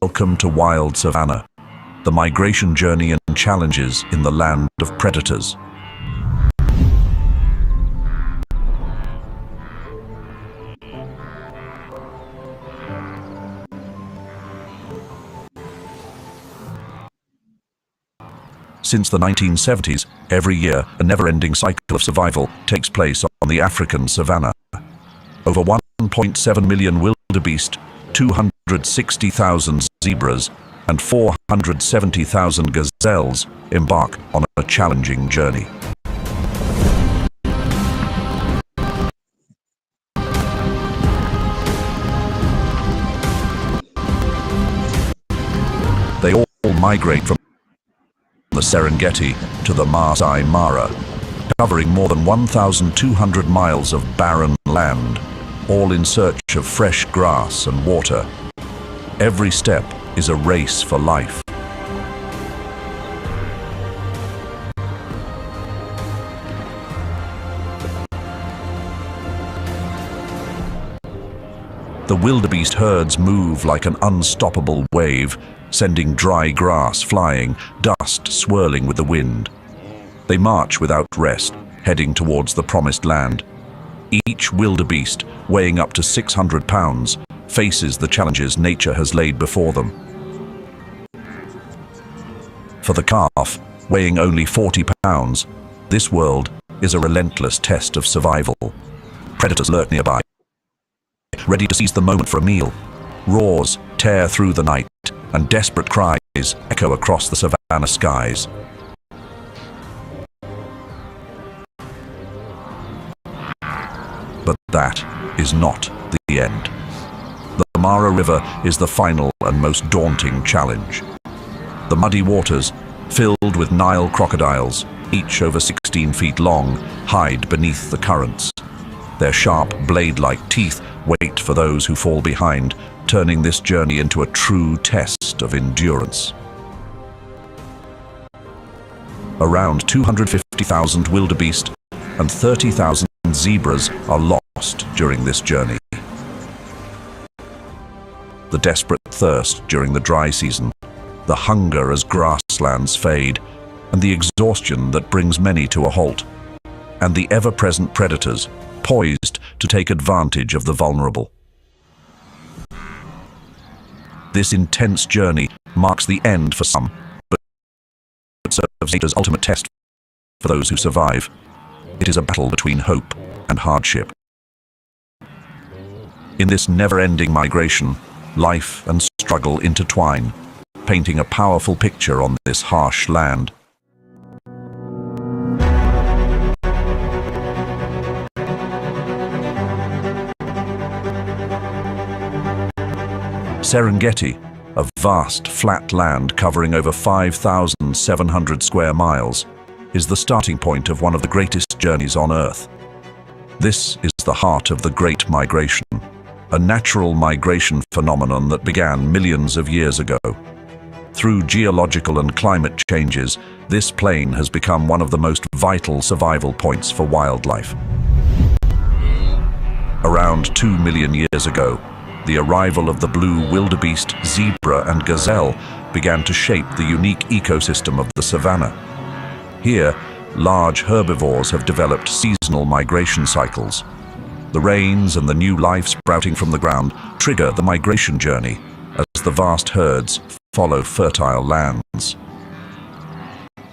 Welcome to Wild Savannah, the migration journey and challenges in the land of predators. Since the 1970s, every year, a never-ending cycle of survival takes place on the African savanna. Over 1.7 million wildebeest, 260,000 zebras, and 470,000 gazelles embark on a challenging journey. They all migrate from the Serengeti to the Masai Mara, covering more than 1,200 miles of barren land, all in search of fresh grass and water. Every step is a race for life. The wildebeest herds move like an unstoppable wave, sending dry grass flying, dust swirling with the wind. They march without rest, heading towards the promised land. Each wildebeest, weighing up to 600 pounds, faces the challenges nature has laid before them. For the calf, weighing only 40 pounds, this world is a relentless test of survival. Predators lurk nearby, ready to seize the moment for a meal. Roars tear through the night, and desperate cries echo across the savanna skies. But that is not the end. The Mara River is the final and most daunting challenge. The muddy waters, filled with Nile crocodiles, each over 16 feet long, hide beneath the currents. Their sharp, blade-like teeth wait for those who fall behind, turning this journey into a true test of endurance. Around 250,000 wildebeest and 30,000 zebras are lost during this journey. The desperate thirst during the dry season, the hunger as grasslands fade, and the exhaustion that brings many to a halt, and the ever-present predators poised to take advantage of the vulnerable. This intense journey marks the end for some, but serves nature's ultimate test for those who survive. It is a battle between hope and hardship. In this never-ending migration, life and struggle intertwine, painting a powerful picture on this harsh land. Serengeti, a vast, flat land covering over 5,700 square miles, is the starting point of one of the greatest journeys on Earth. This is the heart of the Great Migration, a natural migration phenomenon that began millions of years ago. Through geological and climate changes, this plain has become one of the most vital survival points for wildlife. Around 2 million years ago, the arrival of the blue wildebeest, zebra, and gazelle began to shape the unique ecosystem of the savanna. Here, large herbivores have developed seasonal migration cycles. The rains and the new life sprouting from the ground trigger the migration journey as the vast herds follow fertile lands.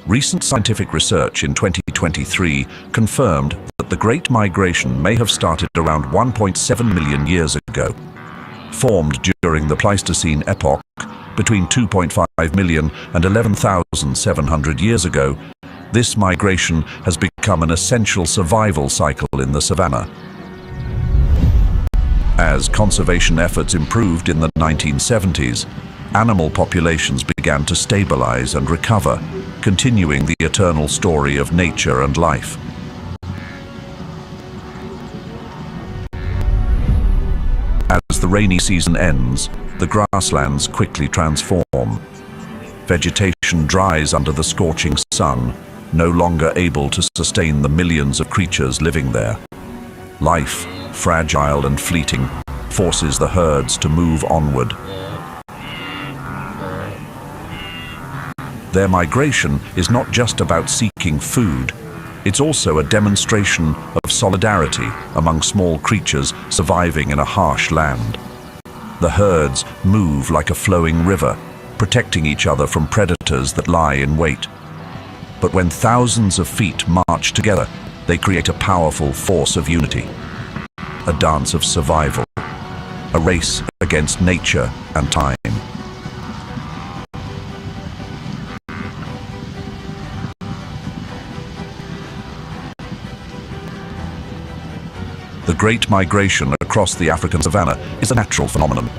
Recent scientific research in 2023 confirmed that the Great Migration may have started around 1.7 million years ago. Formed during the Pleistocene epoch, between 2.5 million and 11,700 years ago, this migration has become an essential survival cycle in the savanna. As conservation efforts improved in the 1970s, animal populations began to stabilize and recover, continuing the eternal story of nature and life. As the rainy season ends, the grasslands quickly transform. Vegetation dries under the scorching sun, no longer able to sustain the millions of creatures living there. Life, fragile and fleeting, forces the herds to move onward. Their migration is not just about seeking food, it's also a demonstration of solidarity among small creatures surviving in a harsh land. The herds move like a flowing river, protecting each other from predators that lie in wait. But when thousands of feet march together, they create a powerful force of unity. A dance of survival, a race against nature and time. The Great Migration across the African savanna is a natural phenomenon,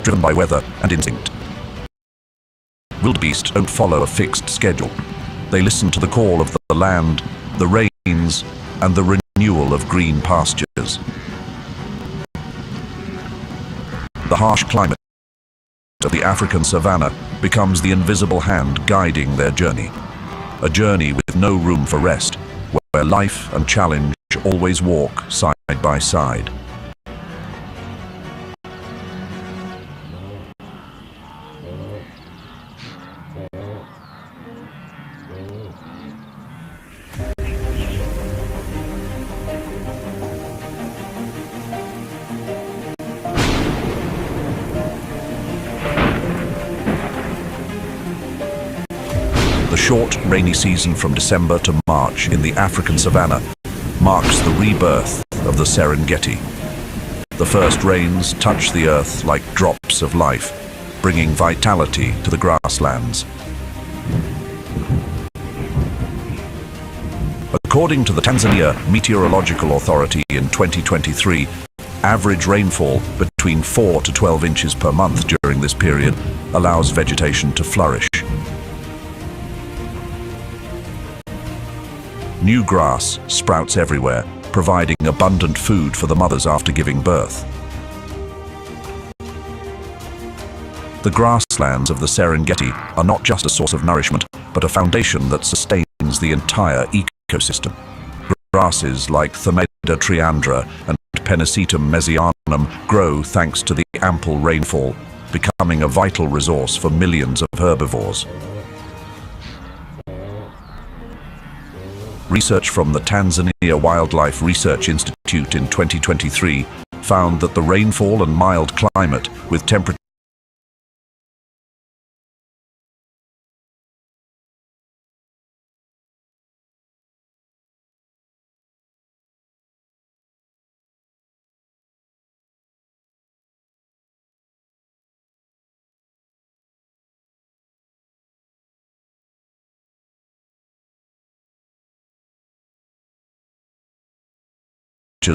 driven by weather and instinct. Wildebeest don't follow a fixed schedule. They listen to the call of the land, the rains, and the renewal of green pastures. The harsh climate of the African savanna becomes the invisible hand guiding their journey. A journey with no room for rest, where life and challenge always walk side by side. The short, rainy season from December to March in the African savanna marks the rebirth of the Serengeti. The first rains touch the earth like drops of life, bringing vitality to the grasslands. According to the Tanzania Meteorological Authority in 2023, average rainfall between 4 to 12 inches per month during this period allows vegetation to flourish. New grass sprouts everywhere, providing abundant food for the mothers after giving birth. The grasslands of the Serengeti are not just a source of nourishment, but a foundation that sustains the entire ecosystem. Grasses like Themeda triandra and Pennisetum mesianum grow thanks to the ample rainfall, becoming a vital resource for millions of herbivores. Research from the Tanzania Wildlife Research Institute in 2023 found that the rainfall and mild climate with temperatures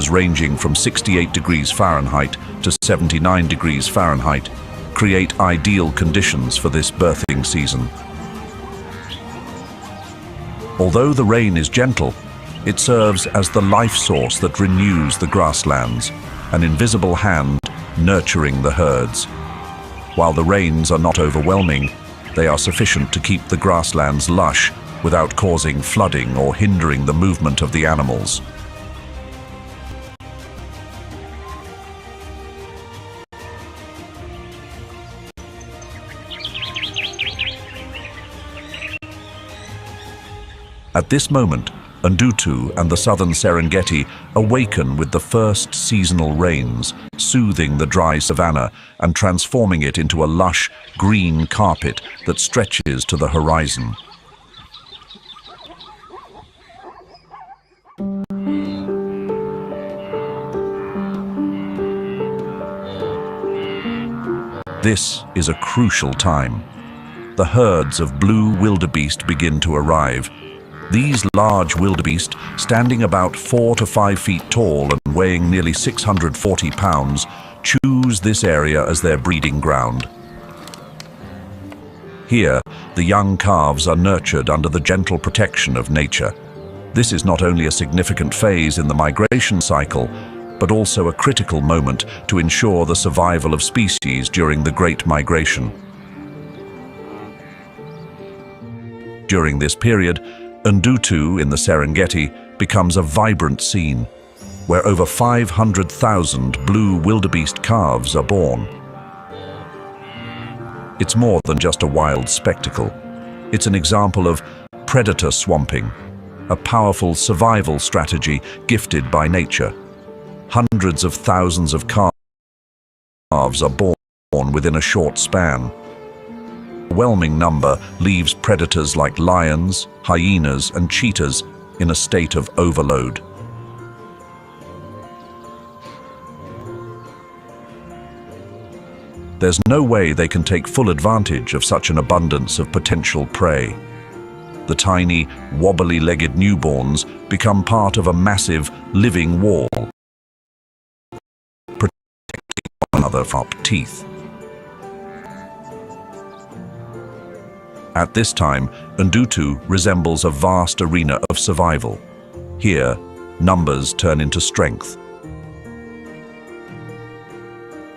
ranging from 68 degrees Fahrenheit to 79 degrees Fahrenheit create ideal conditions for this birthing season. Although the rain is gentle, it serves as the life source that renews the grasslands, an invisible hand nurturing the herds. While the rains are not overwhelming, they are sufficient to keep the grasslands lush without causing flooding or hindering the movement of the animals. At this moment, Wooooow and the southern Serengeti awaken with the first seasonal rains, soothing the dry savanna and transforming it into a lush, green carpet that stretches to the horizon. This is a crucial time. The herds of blue wildebeest begin to arrive. These large wildebeest, standing about 4 to 5 feet tall and weighing nearly 640 pounds, choose this area as their breeding ground. Here, the young calves are nurtured under the gentle protection of nature. This is not only a significant phase in the migration cycle, but also a critical moment to ensure the survival of species during the Great Migration. During this period, Wooooow in the Serengeti becomes a vibrant scene, where over 500,000 blue wildebeest calves are born. It's more than just a wild spectacle. It's an example of predator swamping, a powerful survival strategy gifted by nature. Hundreds of thousands of calves are born within a short span. A overwhelming number leaves predators like lions, hyenas, and cheetahs in a state of overload. There's no way they can take full advantage of such an abundance of potential prey. The tiny, wobbly-legged newborns become part of a massive, living wall, protecting one another from teeth. At this time, Wooooow resembles a vast arena of survival. Here, numbers turn into strength.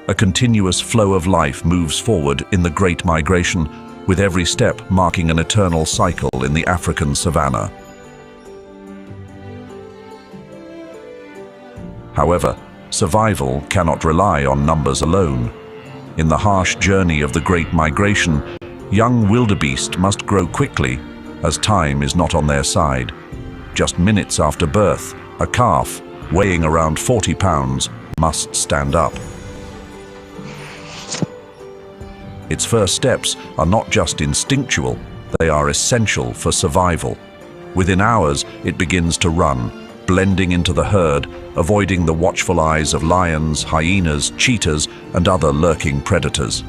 A continuous flow of life moves forward in the Great Migration, with every step marking an eternal cycle in the African savanna. However, survival cannot rely on numbers alone. In the harsh journey of the Great Migration, young wildebeest must grow quickly, as time is not on their side. Just minutes after birth, a calf, weighing around 40 pounds, must stand up. Its first steps are not just instinctual, they are essential for survival. Within hours, it begins to run, blending into the herd, avoiding the watchful eyes of lions, hyenas, cheetahs, and other lurking predators.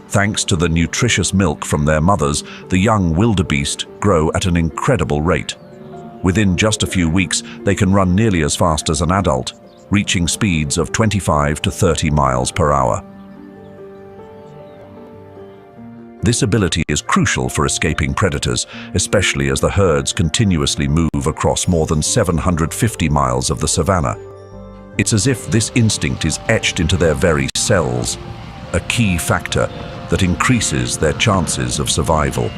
Thanks to the nutritious milk from their mothers, the young wildebeest grow at an incredible rate. Within just a few weeks, they can run nearly as fast as an adult, reaching speeds of 25 to 30 miles per hour. This ability is crucial for escaping predators, especially as the herds continuously move across more than 750 miles of the savanna. It's as if this instinct is etched into their very cells, a key factor that increases their chances of survival.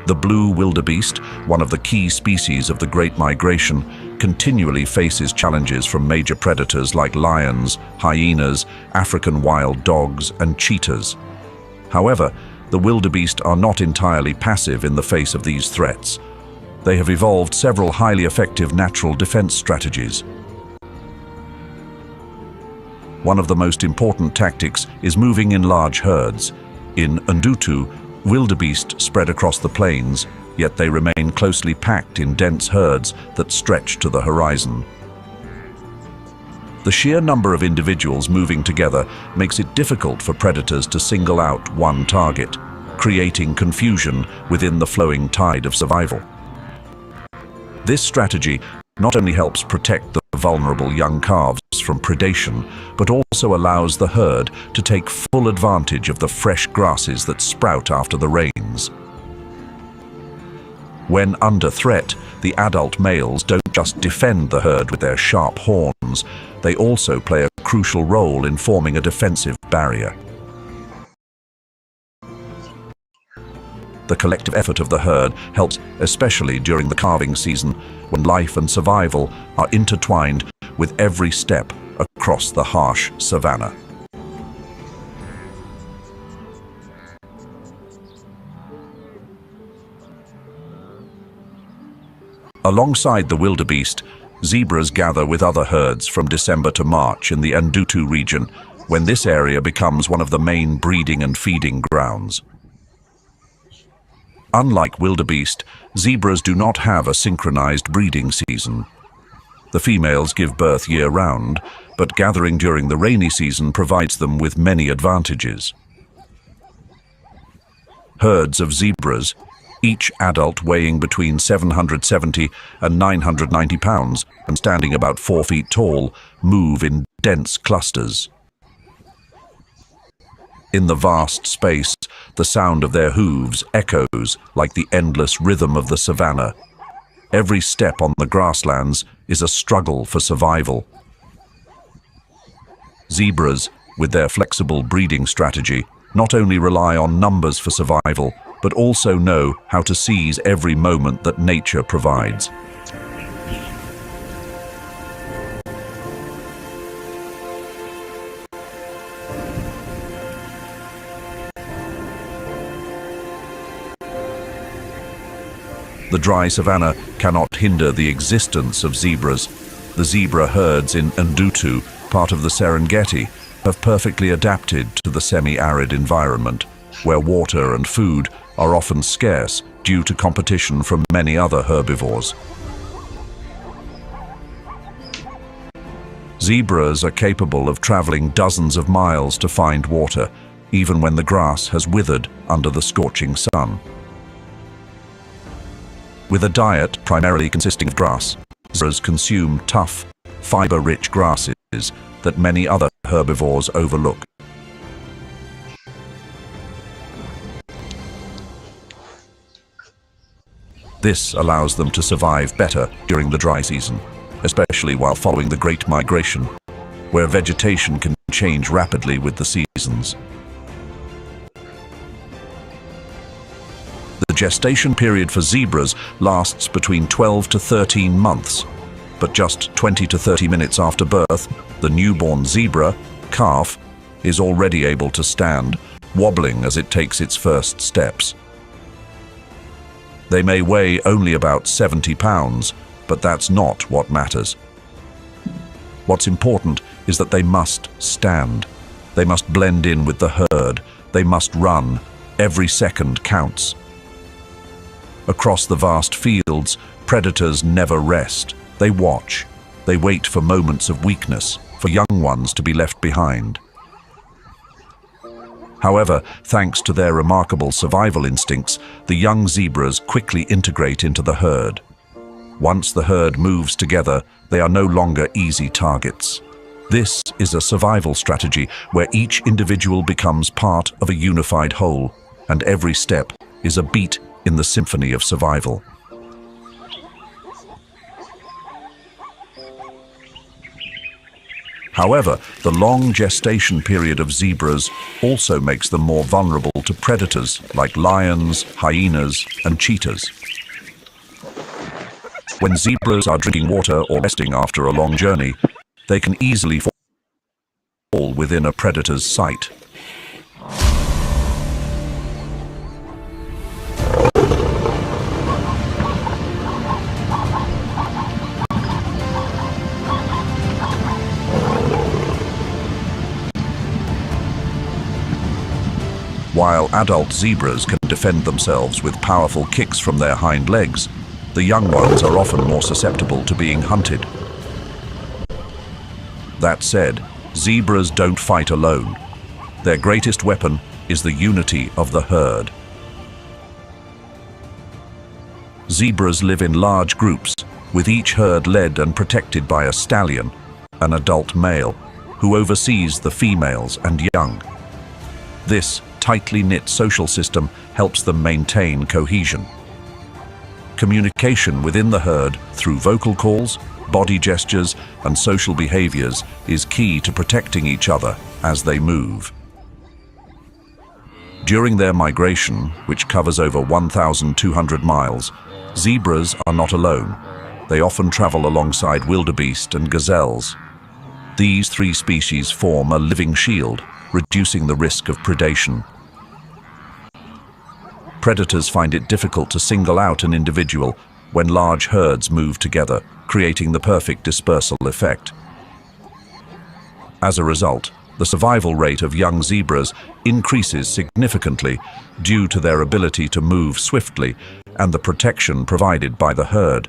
The blue wildebeest, one of the key species of the Great Migration, continually faces challenges from major predators like lions, hyenas, African wild dogs, and cheetahs. However, the wildebeest are not entirely passive in the face of these threats. They have evolved several highly effective natural defense strategies. One of the most important tactics is moving in large herds. In Wooooow, wildebeest spread across the plains, yet they remain closely packed in dense herds that stretch to the horizon. The sheer number of individuals moving together makes it difficult for predators to single out one target, creating confusion within the flowing tide of survival. This strategy not only helps protect the vulnerable young calves from predation, but also allows the herd to take full advantage of the fresh grasses that sprout after the rains. When under threat, the adult males don't just defend the herd with their sharp horns, they also play a crucial role in forming a defensive barrier. The collective effort of the herd helps, especially during the calving season, when life and survival are intertwined with every step across the harsh savanna. Alongside the wildebeest, zebras gather with other herds from December to March in the Wooooow region, when this area becomes one of the main breeding and feeding grounds. Unlike wildebeest, zebras do not have a synchronized breeding season. The females give birth year-round, but gathering during the rainy season provides them with many advantages. Herds of zebras, each adult weighing between 770 and 990 pounds and standing about 4 feet tall, move in dense clusters. In the vast space, the sound of their hooves echoes like the endless rhythm of the savanna. Every step on the grasslands is a struggle for survival. Zebras, with their flexible breeding strategy, not only rely on numbers for survival, but also know how to seize every moment that nature provides. The dry savanna cannot hinder the existence of zebras. The zebra herds in Wooooow, part of the Serengeti, have perfectly adapted to the semi-arid environment, where water and food are often scarce due to competition from many other herbivores. Zebras are capable of traveling dozens of miles to find water, even when the grass has withered under the scorching sun. With a diet primarily consisting of grass, zebras consume tough, fiber-rich grasses that many other herbivores overlook. This allows them to survive better during the dry season, especially while following the Great Migration, where vegetation can change rapidly with the seasons. The gestation period for zebras lasts between 12 to 13 months, but just 20 to 30 minutes after birth, the newborn zebra, calf, is already able to stand, wobbling as it takes its first steps. They may weigh only about 70 pounds, but that's not what matters. What's important is that they must stand. They must blend in with the herd. They must run. Every second counts. Across the vast fields, predators never rest. They watch. They wait for moments of weakness, for young ones to be left behind. However, thanks to their remarkable survival instincts, the young zebras quickly integrate into the herd. Once the herd moves together, they are no longer easy targets. This is a survival strategy where each individual becomes part of a unified whole, and every step is a beat in the symphony of survival. However, the long gestation period of zebras also makes them more vulnerable to predators like lions, hyenas, and cheetahs. When zebras are drinking water or resting after a long journey, they can easily fall within a predator's sight. While adult zebras can defend themselves with powerful kicks from their hind legs, the young ones are often more susceptible to being hunted. That said, zebras don't fight alone. Their greatest weapon is the unity of the herd. Zebras live in large groups, with each herd led and protected by a stallion, an adult male, who oversees the females and young. This tightly knit social system helps them maintain cohesion. Communication within the herd through vocal calls, body gestures, and social behaviors is key to protecting each other as they move. During their migration, which covers over 1,200 miles, zebras are not alone. They often travel alongside wildebeest and gazelles. These three species form a living shield, reducing the risk of predation. Predators find it difficult to single out an individual when large herds move together, creating the perfect dispersal effect. As a result, the survival rate of young zebras increases significantly due to their ability to move swiftly and the protection provided by the herd.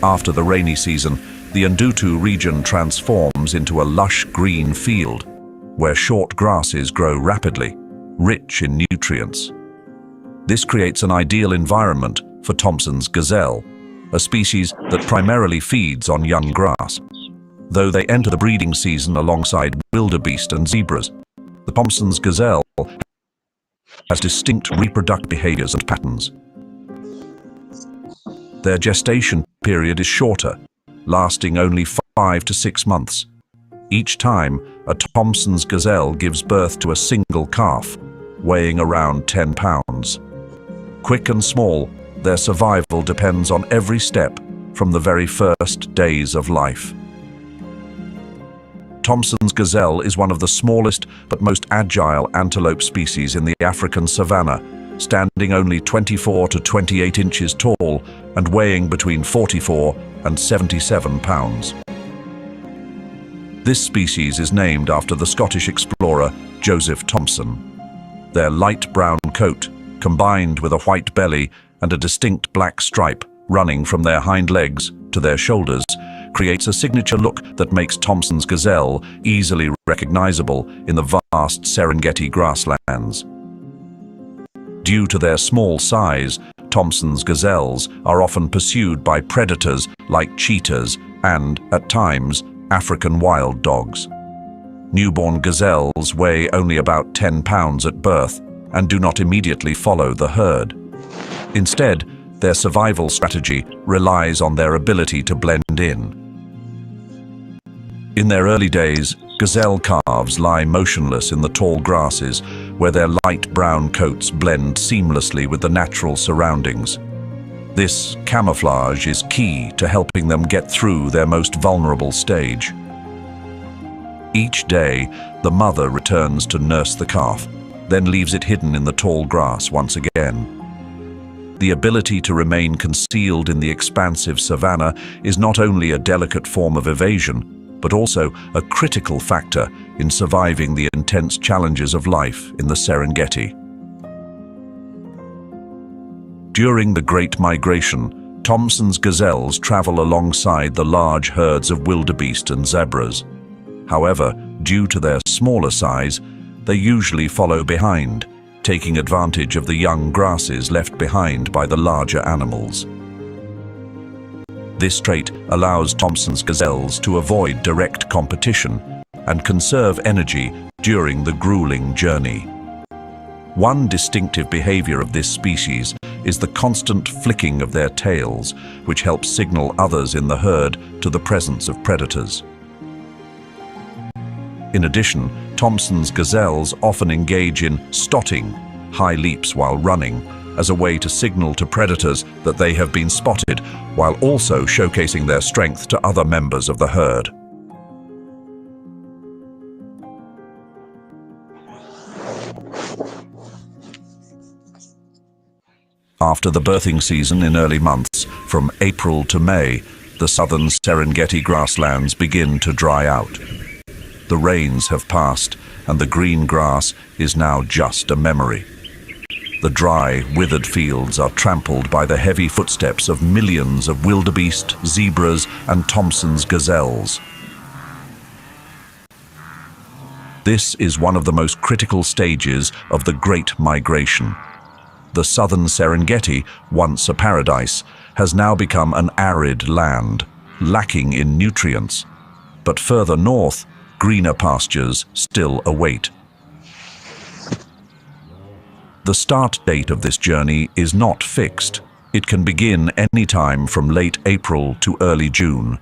After the rainy season, the Wooooow region transforms into a lush green field, where short grasses grow rapidly, rich in nutrients. This creates an ideal environment for Thompson's gazelle, a species that primarily feeds on young grass. Though they enter the breeding season alongside wildebeest and zebras, the Thompson's gazelle has distinct reproductive behaviors and patterns. Their gestation period is shorter, lasting only 5 to 6 months. Each time, a Thompson's gazelle gives birth to a single calf, weighing around 10 pounds. Quick and small, their survival depends on every step from the very first days of life. Thomson's gazelle is one of the smallest but most agile antelope species in the African savanna, standing only 24 to 28 inches tall and weighing between 44 and 77 pounds. This species is named after the Scottish explorer Joseph Thomson. Their light brown coat, combined with a white belly and a distinct black stripe running from their hind legs to their shoulders, creates a signature look that makes Thomson's gazelle easily recognizable in the vast Serengeti grasslands. Due to their small size, Thomson's gazelles are often pursued by predators like cheetahs and, at times, African wild dogs. Newborn gazelles weigh only about 10 pounds at birth and do not immediately follow the herd. Instead, their survival strategy relies on their ability to blend in. In their early days, gazelle calves lie motionless in the tall grasses, where their light brown coats blend seamlessly with the natural surroundings. This camouflage is key to helping them get through their most vulnerable stage. Each day, the mother returns to nurse the calf, then leaves it hidden in the tall grass once again. The ability to remain concealed in the expansive savanna is not only a delicate form of evasion, but also a critical factor in surviving the intense challenges of life in the Serengeti. During the Great Migration, Thomson's gazelles travel alongside the large herds of wildebeest and zebras. However, due to their smaller size, they usually follow behind, taking advantage of the young grasses left behind by the larger animals. This trait allows Thomson's gazelles to avoid direct competition and conserve energy during the grueling journey. One distinctive behavior of this species is the constant flicking of their tails, which helps signal others in the herd to the presence of predators. In addition, Thomson's gazelles often engage in stotting, high leaps while running, as a way to signal to predators that they have been spotted, while also showcasing their strength to other members of the herd. After the birthing season in early months, from April to May, the southern Serengeti grasslands begin to dry out. The rains have passed, and the green grass is now just a memory. The dry, withered fields are trampled by the heavy footsteps of millions of wildebeest, zebras, and Thomson's gazelles. This is one of the most critical stages of the Great Migration. The southern Serengeti, once a paradise, has now become an arid land, lacking in nutrients. But further north, greener pastures still await. The start date of this journey is not fixed. It can begin any time from late April to early June.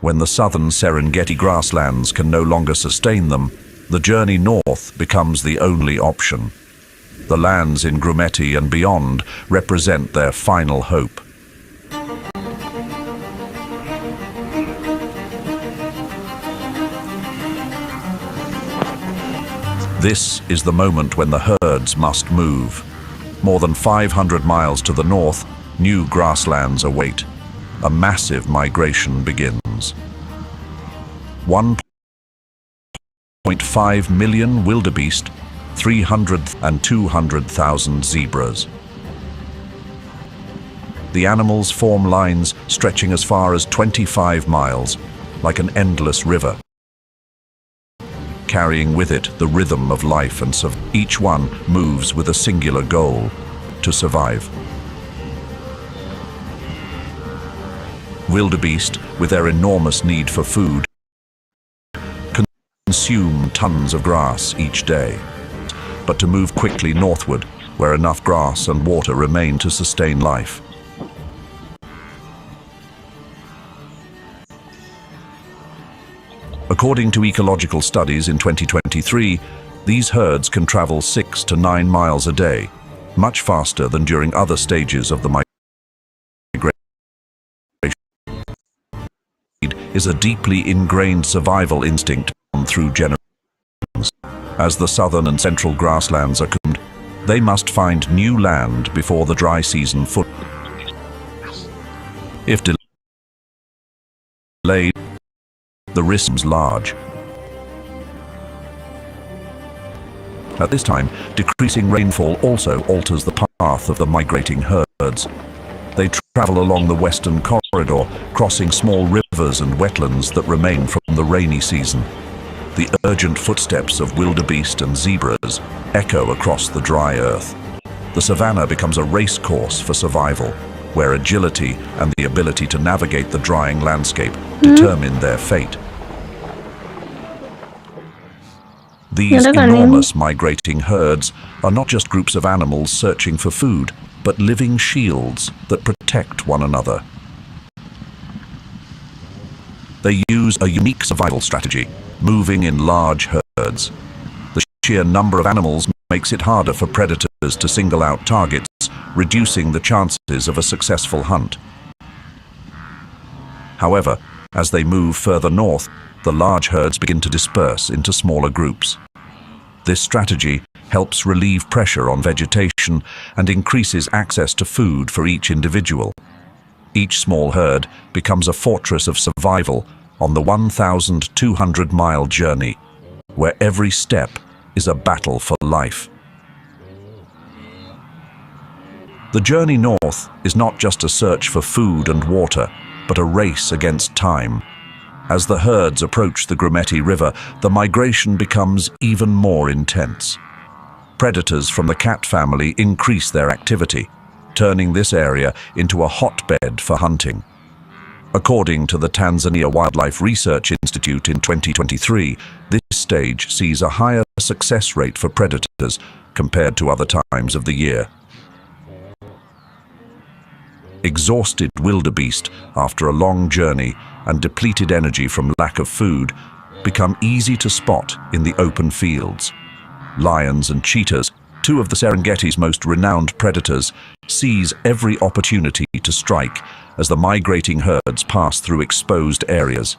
When the southern Serengeti grasslands can no longer sustain them, the journey north becomes the only option. The lands in Grumeti and beyond represent their final hope. This is the moment when the herds must move. More than 500 miles to the north, new grasslands await. A massive migration begins. 1.5 million wildebeest, 300 and 200,000 zebras. The animals form lines stretching as far as 25 miles, like an endless river, carrying with it the rhythm of life and each one moves with a singular goal: to survive. Wildebeest, with their enormous need for food, consume tons of grass each day, but to move quickly northward, where enough grass and water remain to sustain life. According to ecological studies in 2023, these herds can travel 6 to 9 miles a day, much faster than during other stages of the migration. is a deeply ingrained survival instinct through generations. As the southern and central grasslands are consumed, they must find new land before the dry season foot. If delayed, the risk is large. At this time, decreasing rainfall also alters the path of the migrating herds. They travel along the western corridor, crossing small rivers and wetlands that remain from the rainy season. The urgent footsteps of wildebeest and zebras echo across the dry earth. The savanna becomes a race course for survival, where agility and the ability to navigate the drying landscape determine their fate. These enormous migrating herds are not just groups of animals searching for food, but living shields that protect one another. They use a unique survival strategy, moving in large herds. The sheer number of animals makes it harder for predators to single out targets, reducing the chances of a successful hunt. However, as they move further north, the large herds begin to disperse into smaller groups. This strategy helps relieve pressure on vegetation and increases access to food for each individual. Each small herd becomes a fortress of survival on the 1,200-mile journey, where every step is a battle for life. The journey north is not just a search for food and water, but a race against time. As the herds approach the Grumeti River, the migration becomes even more intense. Predators from the cat family increase their activity, turning this area into a hotbed for hunting. According to the Tanzania Wildlife Research Institute in 2023, this stage sees a higher success rate for predators compared to other times of the year. Exhausted wildebeest after a long journey and depleted energy from lack of food become easy to spot in the open fields. Lions and cheetahs, two of the Serengeti's most renowned predators, seize every opportunity to strike as the migrating herds pass through exposed areas.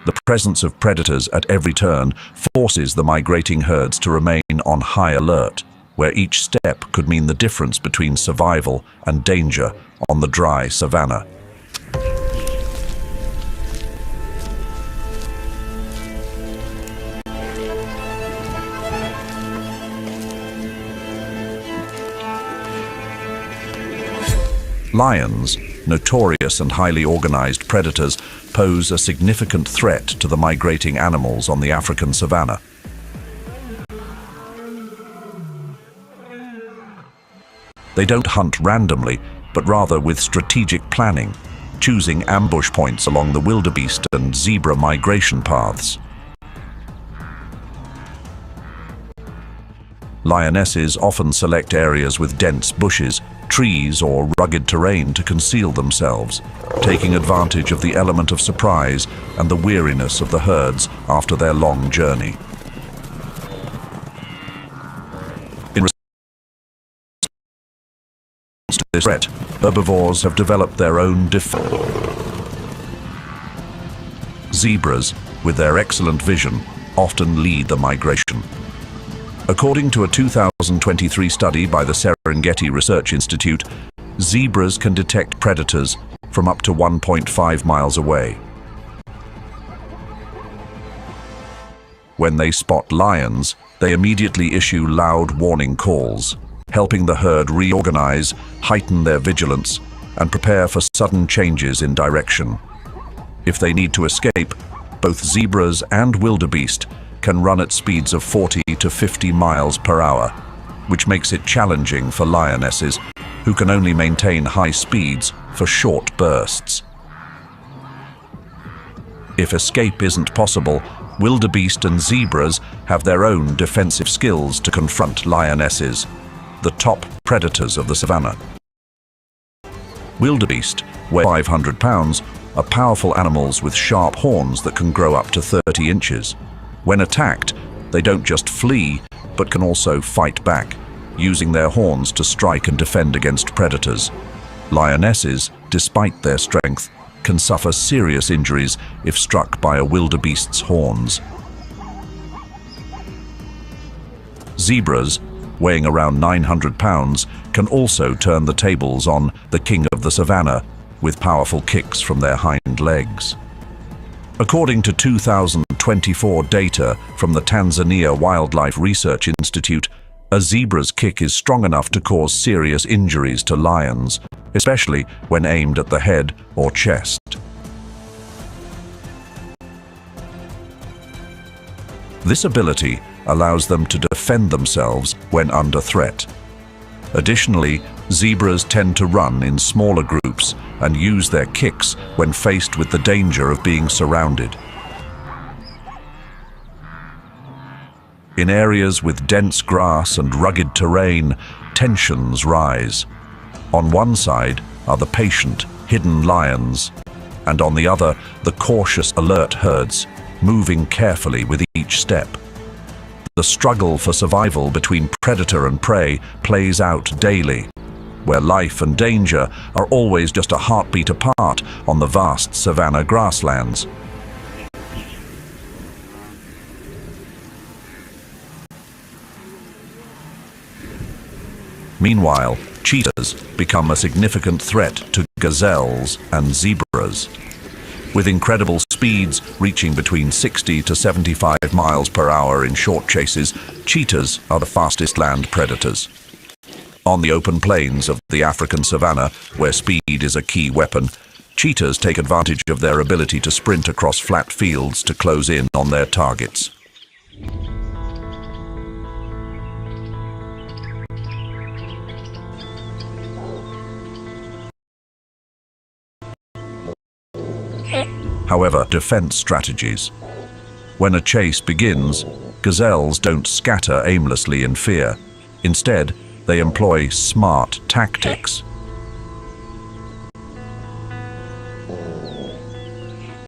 The presence of predators at every turn forces the migrating herds to remain on high alert, where each step could mean the difference between survival and danger on the dry savanna. Lions, notorious and highly organized predators, pose a significant threat to the migrating animals on the African savanna. They don't hunt randomly, but rather with strategic planning, choosing ambush points along the wildebeest and zebra migration paths. Lionesses often select areas with dense bushes, trees, or rugged terrain to conceal themselves, taking advantage of the element of surprise and the weariness of the herds after their long journey. In response to this threat, herbivores have developed their own defense. Zebras, with their excellent vision, often lead the migration. According to a 2023 study by the Serengeti Research Institute, zebras can detect predators from up to 1.5 miles away. When they spot lions, they immediately issue loud warning calls, helping the herd reorganize, heighten their vigilance, and prepare for sudden changes in direction. If they need to escape, both zebras and wildebeest can run at speeds of 40 to 50 miles per hour, which makes it challenging for lionesses, who can only maintain high speeds for short bursts. If escape isn't possible, wildebeest and zebras have their own defensive skills to confront lionesses, the top predators of the savanna. Wildebeest, weigh 500 pounds, are powerful animals with sharp horns that can grow up to 30 inches. When attacked, they don't just flee, but can also fight back, using their horns to strike and defend against predators. Lionesses, despite their strength, can suffer serious injuries if struck by a wildebeest's horns. Zebras, weighing around 900 pounds, can also turn the tables on the king of the savannah with powerful kicks from their hind legs. According to 2024 data from the Tanzania Wildlife Research Institute, a zebra's kick is strong enough to cause serious injuries to lions, especially when aimed at the head or chest. This ability allows them to defend themselves when under threat. Additionally, zebras tend to run in smaller groups and use their kicks when faced with the danger of being surrounded. In areas with dense grass and rugged terrain, tensions rise. On one side are the patient, hidden lions, and on the other, the cautious, alert herds, moving carefully with each step. The struggle for survival between predator and prey plays out daily, where life and danger are always just a heartbeat apart on the vast savanna grasslands. Meanwhile, cheetahs become a significant threat to gazelles and zebras. With incredible speeds reaching between 60 to 75 miles per hour in short chases, cheetahs are the fastest land predators. On the open plains of the African savanna, where speed is a key weapon, cheetahs take advantage of their ability to sprint across flat fields to close in on their targets. However, defense strategies. When a chase begins, gazelles don't scatter aimlessly in fear. Instead, they employ smart tactics.